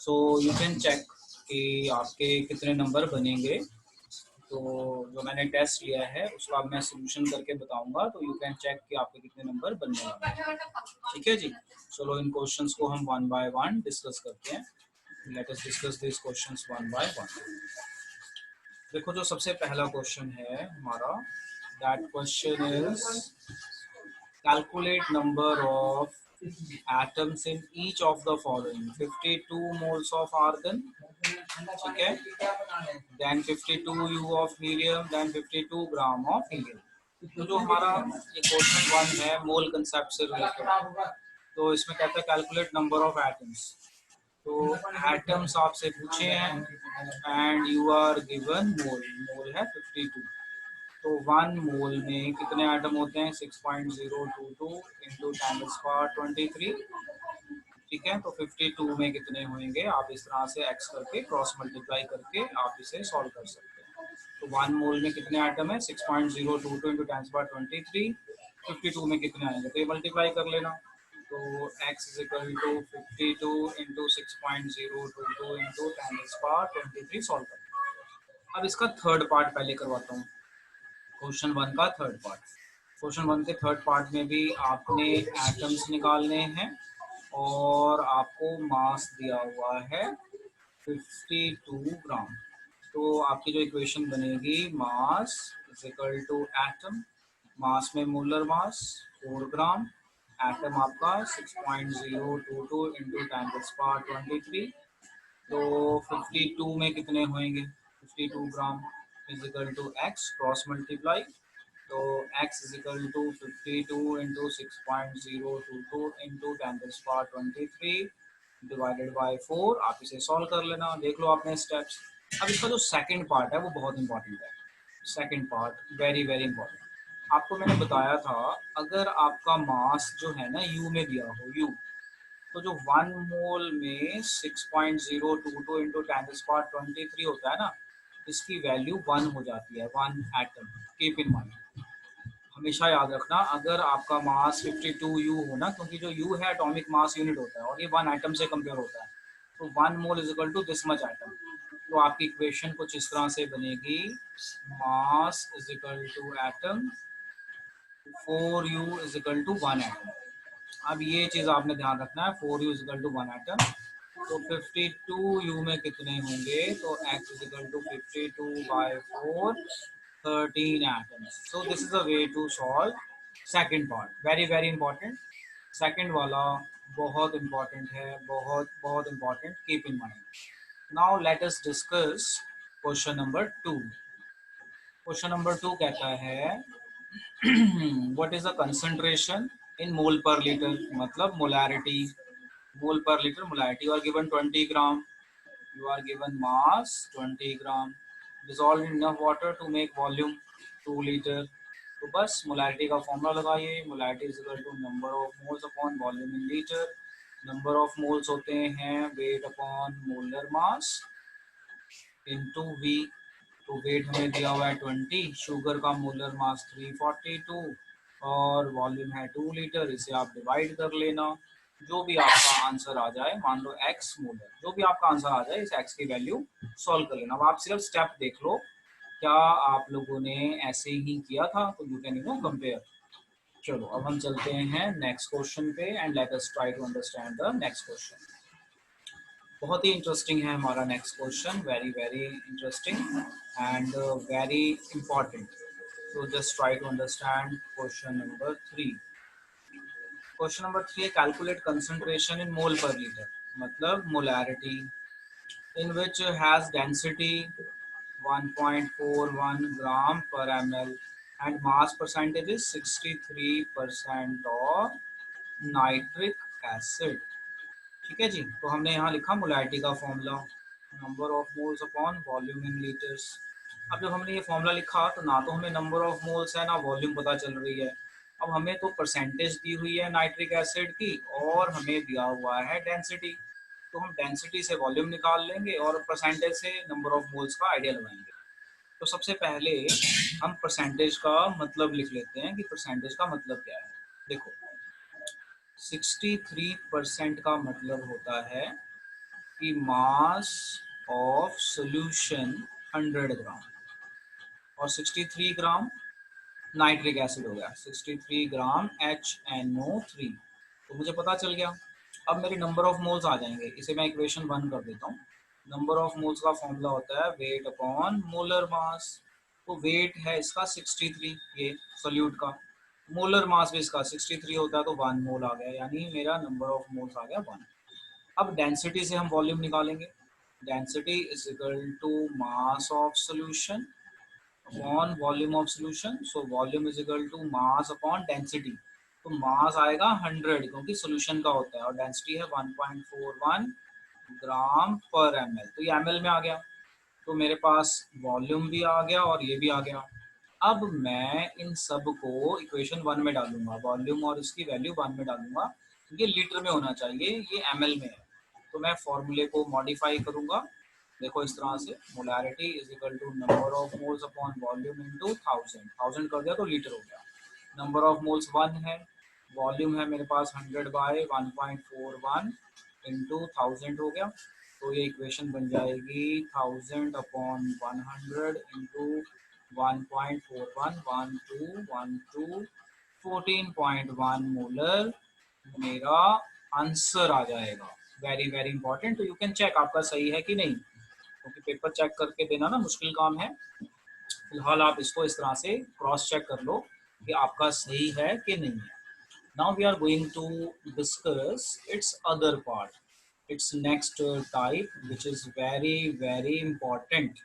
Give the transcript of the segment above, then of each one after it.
So you can check कि आपके कितने नंबर बनेंगे। तो जो मैंने टेस्ट लिया है उसका अब मैं सोल्यूशन करके बताऊंगा, तो यू कैन चेक कि आपके कितने नंबर बनने वाले हैं। ठीक है जी। चलो इन क्वेश्चंस को हम वन बाय वन डिस्कस करते हैं। Let us discuss this questions one by one. देखो जो सबसे पहला क्वेश्चन है हमारा, that question is calculate number of atoms in each of the following: 52 moles of argon, ठीक है, then 52 U of helium, then 52 gram of helium। तो जो हमारा ये क्वेश्चन वन है मोल कंसेप्ट से रिलेटेड, तो इसमें कहता है कैलकुलेट नंबर ऑफ एटम्स। तो एटम्स आपसे पूछे हैं एंड यू आर गिवन मोल, मोल है 52। तो वन मोल में कितने एटम होते हैं? 6.022 इंटू 10⁻23। ठीक है, तो 52 में कितने होंगे? आप इस तरह से x करके क्रॉस मल्टीप्लाई करके आप इसे सॉल्व कर सकते हैं। तो वन मोल में कितने एटम है? 6.022 इंटू 10⁻23। 52 में कितने आएंगे? तो ये मल्टीप्लाई कर लेना। तो x is equal to 52 into 6.022 into 10⁻23 solve कर। अब इसका थर्ड पार्ट पहले करवाता हूँ, क्वेश्चन वन का थर्ड पार्ट। क्वेश्चन वन के थर्ड पार्ट में भी आपने एटम्स निकालने हैं और आपको मास दिया हुआ है 52 ग्राम। तो आपकी जो इक्वेशन बनेगी, mass is equal to atom, mass में मोलर मास 4 ग्राम, एटम आपका 6.022 इंटू 10⁻23। तो 52 में कितने होंगे? 52 gram is equal to x, cross multiply. तो x is equal to 52 into 6.022 into 10⁻23 divided by 4। आप इसे सॉल्व कर लेना, देख लो आपने स्टेप्स। अब इसका जो सेकंड पार्ट है वो बहुत इंपॉर्टेंट है। Second part very very important. आपको मैंने बताया था अगर आपका मास जो है ना यू में दिया हो, यू, तो जो वन मोल में 6.022 इंटू 10⁻23 होता है ना, इसकी वैल्यू 1 हो जाती है, one atom. Keep in mind, हमेशा याद रखना, अगर आपका मास 52 यू हो ना, क्योंकि जो यू है एटॉमिक मास यूनिट होता है और ये वन एटम से कंपेयर होता है, तो one mole is equal to this much atom. तो आपकी इक्वेशन कुछ इस तरह से बनेगी, mass is equal to atom, 4u is equal to 1 atom. अब ये चीज आपने ध्यान रखना है, 4u is equal to 1 atom. तो 52u में कितने होंगे? तो x is equal to 52 by 4, 13 atoms. So this is the way to solve second part. Very very important. Second वाला बहुत important है, बहुत बहुत important. Keep in mind. Now let us discuss question number 2. Question number 2 कहता है what is the concentration in mole per liter, मतलब molarity, mole per liter molarity. You are given 20 gram, you are given mass 20 gram, dissolved in enough water to make volume 2 litre. तो बस molarity का formula लगाइए, molarity is equal to number of moles upon volume in litre. Number of moles होते हैं weight upon molar mass into V. तो weight हमें दिया हुआ है 20, शुगर का मोलर मास 342 और वॉल्यूम है 2 लीटर। इसे आप डिवाइड कर लेना, जो भी आपका आंसर आ जाए, मान लो x मोलर, जो भी आपका आंसर आ जाए इस x की वैल्यू सॉल्व कर लेना। अब आप सिर्फ स्टेप देख लो, क्या आप लोगों ने ऐसे ही किया था? तो यू कैन कंपेयर। चलो अब हम चलते हैं नेक्स्ट क्वेश्चन पे and let us try to understand the next question. बहुत ही इंटरेस्टिंग है हमारा next question, very very interesting and very important. So just try to understand question number 3. Question number 3 है calculate concentration in mole per liter, मतलब molarity in which has density 1.41 gram per ml and mass percentage is 63% of nitric acid। ठीक है जी। तो हमने यहाँ लिखा molarity का formula, number of moles upon volume in litres. अब जब हमने ये फॉर्मूला लिखा तो ना तो हमें नंबर ऑफ मोल्स है ना वॉल्यूम पता चल रही है। अब हमें तो परसेंटेज दी हुई है नाइट्रिक एसिड की और हमें दिया हुआ है डेंसिटी, तो हम डेंसिटी से वॉल्यूम निकाल लेंगे और परसेंटेज से नंबर ऑफ मोल्स का आइडिया लगाएंगे। तो सबसे पहले हम परसेंटेज का मतलब लिख लेते हैं कि परसेंटेज का मतलब क्या है। देखो 63% का मतलब होता है कि मास ऑफ सोल्यूशन 100 ग्राम और 63 ग्राम नाइट्रिक एसिड हो गया, 63 ग्राम HNO3। तो मुझे पता चल गया। अब मेरे नंबर ऑफ मोल्स आ जाएंगे, इसे मैं इक्वेशन 1 कर देता हूँ। नंबर ऑफ मोल्स का फॉर्मूला होता है वेट अपॉन मोलर मास। तो वेट है इसका 63, ये सोल्यूट का। मोलर मास भी इसका 63 होता है, तो 1 मोल आ गया, यानी मेरा नंबर ऑफ मोल्स आ गया 1। अब डेंसिटी से हम वॉल्यूम निकालेंगे। Density is equal to mass of solution upon volume of solution. So volume is equal to mass upon density. तो मास आएगा 100 क्योंकि सोल्यूशन का होता है, और डेंसिटी है 1.41 ग्राम पर ml। तो ये ml में आ गया, तो मेरे पास वॉल्यूम भी आ गया और ये भी आ गया। अब मैं इन सब को इक्वेशन 1 में डालूंगा, वॉल्यूम और इसकी वैल्यू 1 में डालूंगा। ये लीटर में होना चाहिए, ये ml में है। तो मैं फॉर्मूले को मॉडिफाई करूंगा, देखो इस तरह से, molarity is equal to number of moles upon volume into 1000। 1000 कर दिया तो लीटर हो गया। नंबर ऑफ मोल्स 1 है, वॉल्यूम है मेरे पास 100 बाय 1.41 इंटू 1000 हो गया। तो ये इक्वेशन बन जाएगी 1000 अपॉन 100 इंटू 1.41 12 14.1 मोलर मेरा आंसर आ जाएगा। Very very important. तो यू कैन चेक आपका सही है कि नहीं, क्योंकि पेपर चेक करके देना ना मुश्किल काम है। फिलहाल आप इसको इस तरह से क्रॉस चेक कर लो कि आपका सही है कि नहीं है। Now we are going to discuss its other part, its next type which is very very important.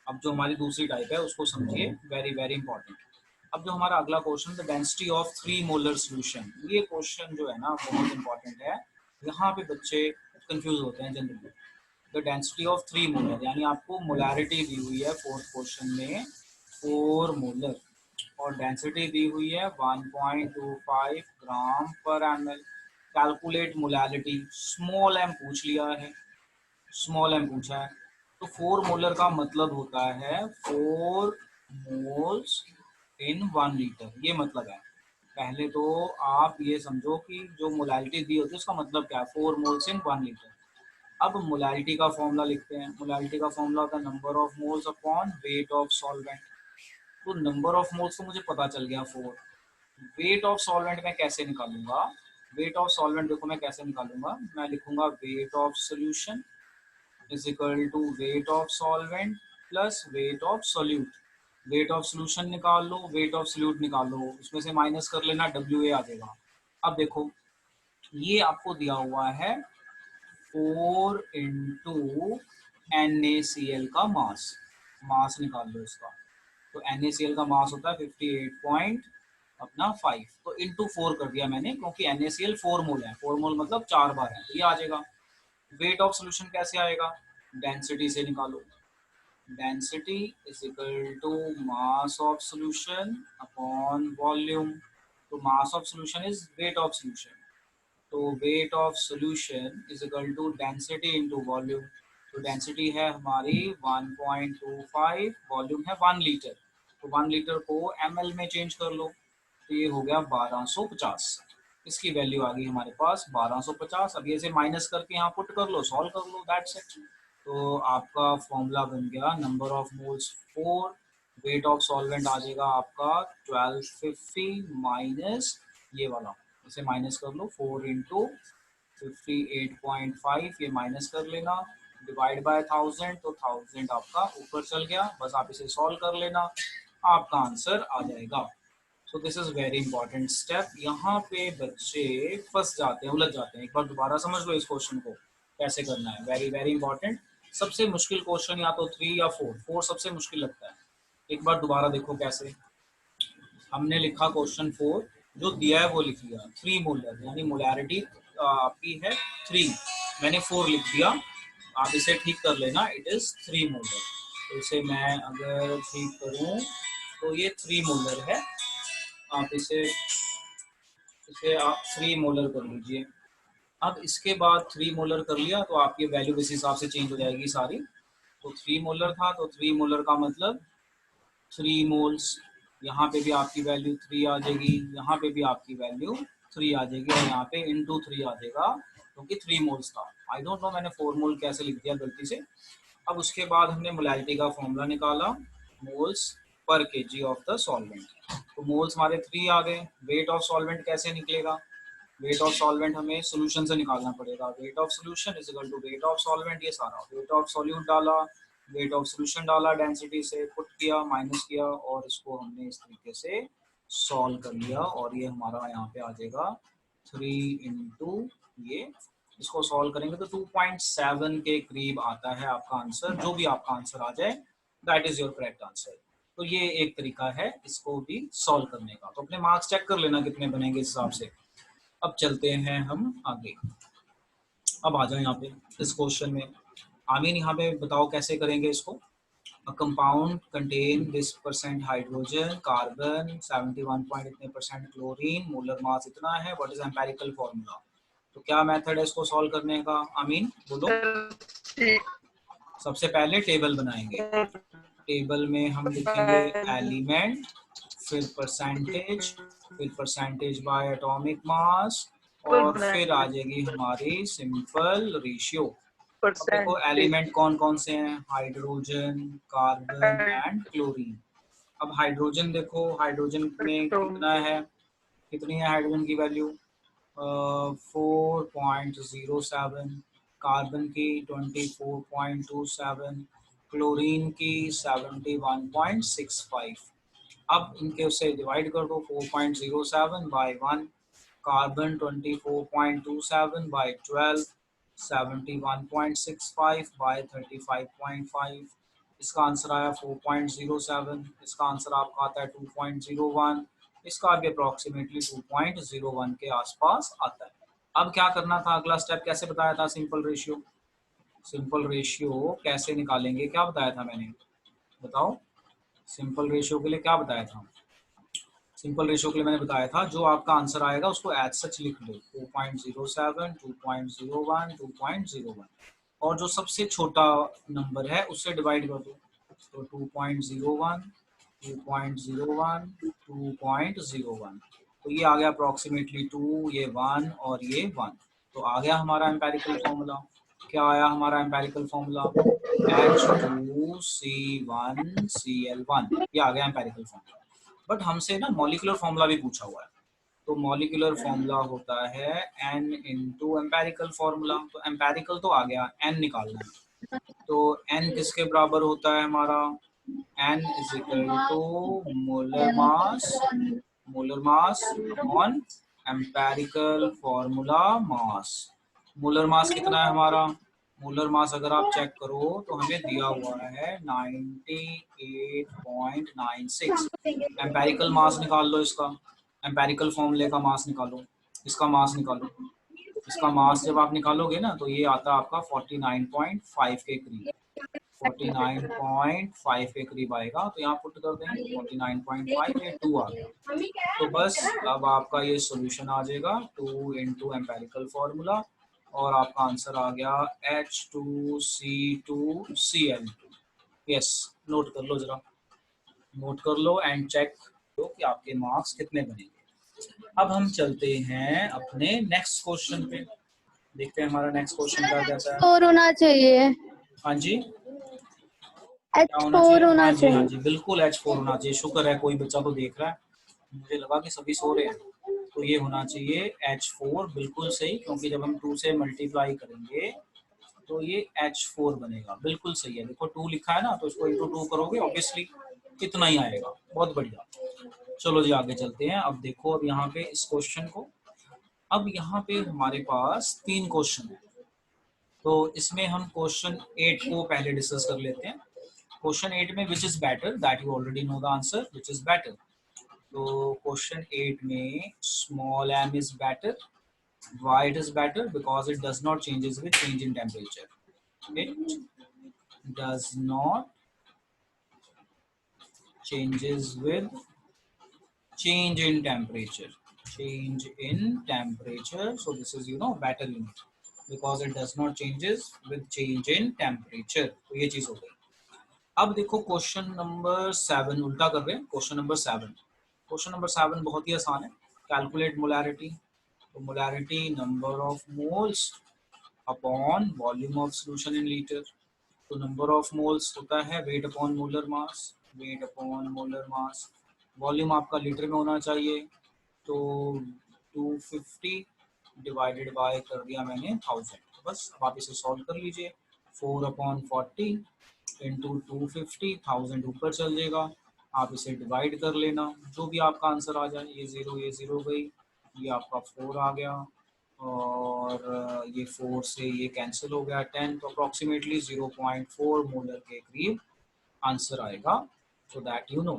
अब जो हमारी दूसरी टाइप है उसको समझिए, वेरी वेरी इंपॉर्टेंट। अब जो हमारा अगला question, the density of 3 molar solution, ये क्वेश्चन जो है ना बहुत इंपॉर्टेंट है। यहाँ पे बच्चे कंफ्यूज होते हैं generally. The density of 3 molar, यानी आपको मोलैरिटी दी हुई है फोर्थ क्वेश्चन में 4 मोलर, और डेंसिटी दी हुई है 1.25 ग्राम पर ml। Calculate molarity, small M पूछ लिया है, स्मॉल एम पूछा है। तो 4 मोलर का मतलब होता है 4 मोल्स इन 1 लीटर, ये मतलब है। पहले तो आप ये समझो कि जो मोलैरिटी दी होती है उसका मतलब क्या है, 4 मोल्स इन 1 लीटर। अब मोलैरिटी का फॉर्मूला लिखते हैं। मोलैरिटी का फॉर्मूला होता है number of moles upon weight of solvent. तो नंबर ऑफ मोल्स तो मुझे पता चल गया 4। वेट ऑफ सॉल्वेंट मैं कैसे निकालूंगा? वेट ऑफ सॉल्वेंट देखो मैं कैसे निकालूंगा, मैं लिखूंगा weight of solution is equal to weight of solvent plus weight of solute. Weight of solution निकाल लो, वेट ऑफ सोल्यूट निकाल लो, उसमें से माइनस कर लेना, WA आ जाएगा। अब देखो ये आपको दिया हुआ है 4 इंटू NaCl का मास, मास निकाल लो इसका। तो NaCl का मास होता है 58 पॉइंट अपना 5, तो इंटू 4 कर दिया मैंने, क्योंकि NaCl 4 मोल है, 4 मोल मतलब 4 बार है, तो ये आ जाएगा। वेट ऑफ सोल्यूशन कैसे आएगा? डेंसिटी से निकालो। Density is equal to mass of solution upon volume. तो mass of solution is weight of solution, तो weight of solution is equal to density into volume. तो डेंसिटी है हमारी 1.25, वॉल्यूम है 1 लीटर, तो 1 लीटर को ml में चेंज कर लो, तो ये हो गया 1250। इसकी वैल्यू आ गई हमारे पास 1250। अब ये से माइनस करके यहाँ पुट कर लो, सॉल्व कर लो, दैट्स इट। तो आपका फॉर्मूला बन गया number of moles 4, weight of solvent आ जाएगा आपका 1250 माइनस ये वाला, इसे माइनस कर लो 4 इंटू 58.5, ये माइनस कर लेना, डिवाइड बाय 1000, तो 1000 आपका ऊपर चल गया। बस आप इसे सॉल्व कर लेना, आपका आंसर आ जाएगा। So this is very important step. यहाँ पे बच्चे फंस जाते हैं, उलझ जाते हैं। एक बार दोबारा समझ लो इस क्वेश्चन को कैसे करना है, वेरी वेरी इंपॉर्टेंट। सबसे मुश्किल क्वेश्चन या तो 3 या 4, 4 सबसे मुश्किल लगता है। एक बार दोबारा देखो कैसे हमने लिखा क्वेश्चन 4, जो दिया है वो लिख लिया 3 मोलर, यानी मोलैरिटी आपकी है 3, मैंने 4 लिख दिया। आप इसे ठीक कर लेना, इट इज 3 मोलर। तो इसे मैं अगर ठीक करूं तो ये 3 मोलर है। आप इसे इसे आप 3 मोलर कर लीजिए। अब इसके बाद 3 मोलर कर लिया तो आपकी वैल्यू इस हिसाब से चेंज हो जाएगी सारी। तो 3 मोलर था, तो 3 मोलर का मतलब 3 मोल्स, यहाँ पे भी आपकी वैल्यू 3 आ जाएगी, यहाँ पे भी आपकी वैल्यू 3 आ जाएगी, और यहाँ पे इंटू 3 आ जाएगा। क्योंकि 3 मोल्स था। आई डोंट नो मैंने 4 मोल कैसे लिख दिया गलती से। अब उसके बाद हमने मोलैलिटी का फॉर्मूला निकाला, मोल्स पर केजी ऑफ द सॉल्वेंट। तो मोल्स हमारे 3 आ गए। वेट ऑफ सॉल्वेंट कैसे निकलेगा? वेट ऑफ सॉल्वेंट हमें सोल्यूशन से निकालना पड़ेगा। Weight of solution is equal to weight of solvent, ये सारा वेट ऑफ सॉल्यूट डाला, वेट ऑफ सोल्यूशन डाला, डेंसिटी से पुट किया, माइनस किया, और इसको हमने इस तरीके से सॉल्व कर लिया। और ये हमारा यहाँ पे आ जाएगा 3 इंटू ये, इसको सॉल्व करेंगे तो 2.7 के करीब आता है आपका आंसर। जो भी आपका आंसर आ जाए that is your correct answer. तो ये एक तरीका है इसको भी सॉल्व करने का। तो अपने मार्क्स चेक कर लेना कितने बनेंगे इस हिसाब से। अब चलते हैं हम आगे। अब आ जाए यहाँ पे इस क्वेश्चन में। आमीन यहाँ पे बताओ कैसे करेंगे इसको। A compound contain this percent hydrogen, carbon 71 point इतने परसेंट क्लोरीन, मोलर मास इतना है, व्हाट इज एम्पेरिकल फॉर्मूला। तो क्या मेथड है इसको सॉल्व करने का? आमीन बोलो। सबसे पहले टेबल बनाएंगे। टेबल में हम लिखेंगे एलिमेंट, फिर परसेंटेज, फिर परसेंटेज बाय एटॉमिक मास, और फिर आ जाएगी हमारी सिंपल रेशियो। अब देखो एलिमेंट कौन कौन से हैं, हाइड्रोजन, कार्बन एंड क्लोरीन। अब हाइड्रोजन देखो, हाइड्रोजन में कितना है, कितनी है हाइड्रोजन की वैल्यू 4.07, कार्बन की 24.27, क्लोरीन की 71.65। अब इनके उससे डिवाइड कर दो, 4.07 बाई 1, कार्बन 24.27 बाई 12, 71.65 बाई 35.5। इसका आंसर आया 4.07। इसका आंसर आपका आता है 2.01। इसका भी अप्रॉक्सीमेटली 2.01 के आसपास आता है। अब क्या करना था, अगला स्टेप कैसे बताया था, सिंपल रेशियो। सिंपल रेशियो कैसे निकालेंगे, क्या बताया था मैंने, बताओ। सिंपल रेशियो के लिए क्या बताया था? सिंपल रेशियो के लिए मैंने बताया था जो आपका आंसर आएगा उसको एज सच लिख लो, 2.07, 2.01, 2.01, और जो सबसे छोटा नंबर है उससे डिवाइड कर दो। तो 2.01, 2.01, 2.01, तो ये आ गया अप्रॉक्सीमेटली 2, ये 1 और ये 1। तो आ गया हमारा एम्पेरिकल फॉर्मूला। क्या आया हमारा एम्पेरिकल फॉर्मूला? H2C1Cl1, ये आ गया एम्पेरिकल फॉर्मूला। बट हमसे ना मॉलिक्यूलर फॉर्मूला भी पूछा हुआ है। तो मॉलिक्यूलर फॉर्मूला होता है N इंटू एम्पेरिकल फॉर्मूला। तो एम्पेरिकल तो आ गया, N निकालना है। तो N किसके बराबर होता है हमारा? N is equal to molar mass upon empirical formula mass. Molar mass कितना है हमारा? मोलर मास अगर आप चेक करो तो हमें दिया हुआ है 98.96। एम्पेरिकल मास निकाल लो इसका, एम्पेरिकल फॉर्मूले का मास निकालो, इसका मास निकालो। इसका मास जब आप निकालोगे ना तो ये आता है आपका 49.5 के करीब, 49.5 के करीब आएगा। तो यहाँ पुट कर देंगे 49.5, ये 2 आ गया। तो बस अब आपका ये सॉल्यूशन आ जाएगा 2 इंटू एम्पेरिकल फॉर्मूला, और आपका आंसर आ गया H2C2Cl2। यस, नोट कर लो जरा, नोट कर लो एंड चेक करो कि आपके मार्क्स कितने बनेंगे। अब हम चलते हैं अपने नेक्स्ट क्वेश्चन पे, देखते हैं हमारा नेक्स्ट क्वेश्चन क्या कहता है। H4 होना चाहिए। हाँ जी, क्या होना H4 चाहिए? होना हाँ जी, हाँ चाहिए। जी, बिल्कुल H4 होना चाहिए। शुक्र है कोई बच्चा तो देख रहा है, मुझे लगा कि सभी सो रहे हैं। तो ये होना चाहिए H4, बिल्कुल सही, क्योंकि जब हम 2 से मल्टीप्लाई करेंगे तो ये H4 बनेगा, बिल्कुल सही है। देखो 2 लिखा है ना, तो इसको इंटू 2 करोगे ऑब्वियसली इतना ही आएगा। बहुत बढ़िया, चलो जी आगे चलते हैं। अब देखो, अब यहाँ पे इस क्वेश्चन को, अब यहाँ पे हमारे पास 3 क्वेश्चन है। तो इसमें हम क्वेश्चन 8 को पहले डिस्कस कर लेते हैं। क्वेश्चन 8 में which is better, that you already know the answer, which is better. तो क्वेश्चन 8 में small m is better. Why it is better? Because it does not changes with change in temperature. It does not changes with change in temperature. Change in temperature. So this is better unit because it does not changes with change in temperature. तो ये चीज हो गई। अब देखो question number 7 उल्टा कर रहे हैं। क्वेश्चन नंबर 7 बहुत ही आसान है। Calculate molarity. तो molarity number of moles upon volume of solution in litre. तो नंबर ऑफ मोल्स होता है weight upon molar mass, weight upon molar mass. Volume आपका लीटर में होना चाहिए, तो 250 डिवाइडेड बाय कर दिया मैंने 1000। तो बस अब आप इसे सॉल्व कर लीजिए। 4/40 इंटू 250, 1000 ऊपर चल जाएगा। आप इसे डिवाइड कर लेना, जो भी आपका आंसर आ जाए। ये ज़ीरो गई, ये आपका 4 आ गया, और ये 4 से ये कैंसिल हो गया 10, तो अप्रॉक्सीमेटली 0.4 मोलर के करीब आंसर आएगा। So that you know.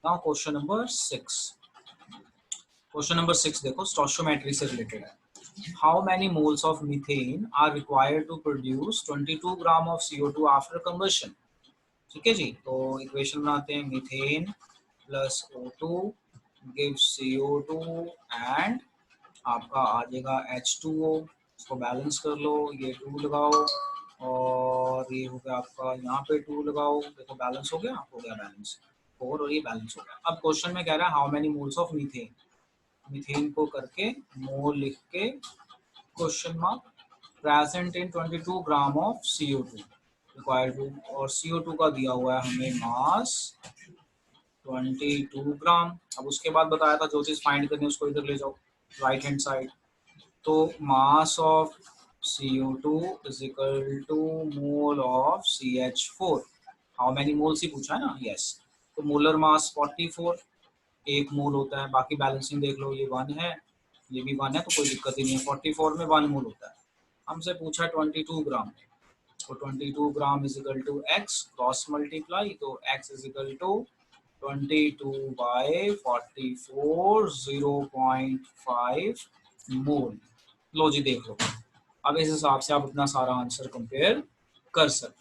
Now question number 6। Question number 6 देखो, स्टोइचियोमेट्री से रिलेटेड है। How many moles of methane are required to produce 22 gram of CO2 after combustion. ठीक है जी, तो इक्वेशन बनाते हैं। Methane plus O2 gives CO2 and आपका आ जाएगा H2O। इसको बैलेंस कर लो, ये 2 लगाओ, और ये हो गया आपका, यहाँ पे 2 लगाओ, देखो बैलेंस हो गया बैलेंस 4, और ये बैलेंस हो गया। अब क्वेश्चन में कह रहा है how many moles of methane. Methane को करके मोल लिख के question mark, present in 22 gram of CO2 required to, और CO2 का दिया हुआ है हमें मास 22 ग्राम। अब उसके बाद बताया था जो चीज़ फाइंड करनी है उसको इधर ले जाओ, राइट हैंड साइड। तो mass of CO2 is equal to mole of CH4। How many moles ही पूछा है ना, यस। तो मोलर मास 44 एक मोल होता है, बाकी बैलेंसिंग देख लो, ये 1 है, ये भी 1 है, तो कोई दिक्कत ही नहीं है। 44 में 1 मोल होता है। हमसे पूछा 22 ग्राम, तो 22 gram is equal to x, cross multiply, तो x is equal to 22 by 44, 0.5 mole. लो जी देख लो, अब इस हिसाब से आप अपना सारा आंसर कंपेयर कर सकते